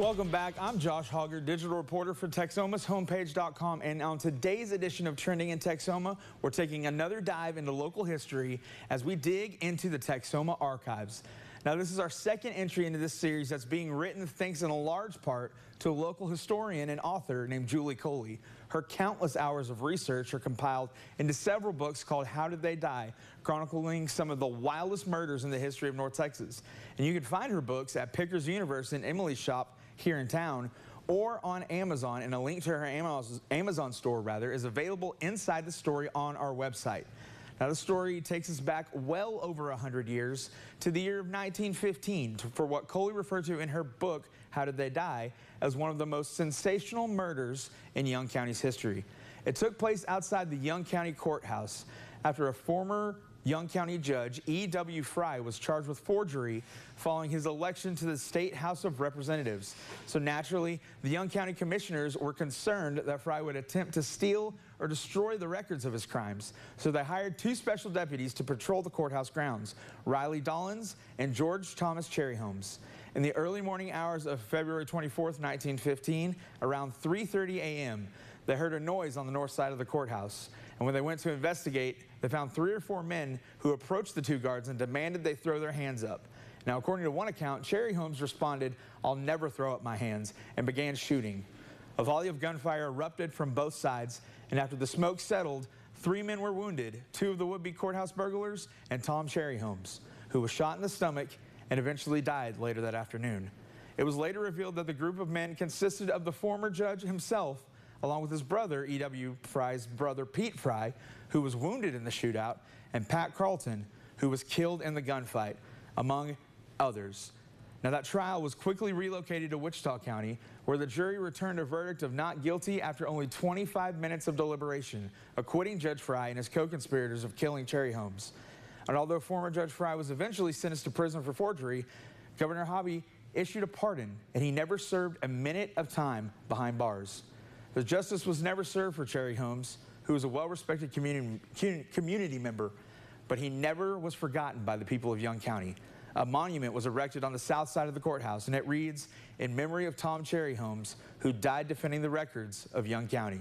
Welcome back. I'm Josh Hogger, digital reporter for Texomashomepage.com, and on today's edition of Trending in Texoma, we're taking another dive into local history as we dig into the Texoma archives. Now, this is our second entry into this series that's being written thanks in a large part to a local historian and author named Julie Coley. Her countless hours of research are compiled into several books called How Did They Die?, chronicling some of the wildest murders in the history of North Texas. And you can find her books at Pickers Universe in Emily's shop here in town, or on Amazon, and a link to her Amazon store is available inside the story on our website. Now, the story takes us back well over 100 years to the year of 1915 for what Coley referred to in her book, How Did They Die?, as one of the most sensational murders in Young County's history. It took place outside the Young County Courthouse after a former Young County judge, E.W. Fry, was charged with forgery following his election to the State House of Representatives. So naturally, the Young County commissioners were concerned that Fry would attempt to steal or destroy the records of his crimes. So they hired two special deputies to patrol the courthouse grounds, Riley Dollins and George Thomas Cherryholmes. In the early morning hours of February 24th, 1915, around 3:30 a.m., they heard a noise on the north side of the courthouse. And when they went to investigate, they found 3 or 4 men who approached the two guards and demanded they throw their hands up. Now, according to one account, Cherryholmes responded, "I'll never throw up my hands," and began shooting. A volley of gunfire erupted from both sides, and after the smoke settled, 3 men were wounded, 2 of the would-be courthouse burglars and Tom Cherryholmes, who was shot in the stomach and eventually died later that afternoon. It was later revealed that the group of men consisted of the former judge himself, along with his brother, E.W. Fry's brother, Pete Fry, who was wounded in the shootout, and Pat Carlton, who was killed in the gunfight, among others. Now, that trial was quickly relocated to Wichita County, where the jury returned a verdict of not guilty after only 25 minutes of deliberation, acquitting Judge Fry and his co-conspirators of killing Cherryholmes. And although former Judge Fry was eventually sentenced to prison for forgery, Governor Hobby issued a pardon, and he never served a minute of time behind bars. The justice was never served for Cherryholmes, who was a well-respected community member, but he never was forgotten by the people of Young County. A monument was erected on the south side of the courthouse, and it reads, "In memory of Tom Cherryholmes, who died defending the records of Young County."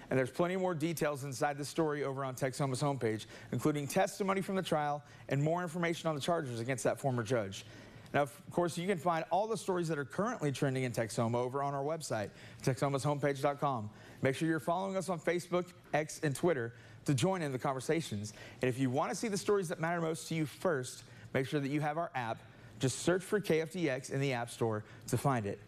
And there's plenty more details inside the story over on Texoma's homepage, including testimony from the trial and more information on the charges against that former judge. Now, of course, you can find all the stories that are currently trending in Texoma over on our website, Texomashomepage.com. Make sure you're following us on Facebook, X, and Twitter to join in the conversations. And if you want to see the stories that matter most to you first, make sure that you have our app. Just search for KFDX in the App Store to find it.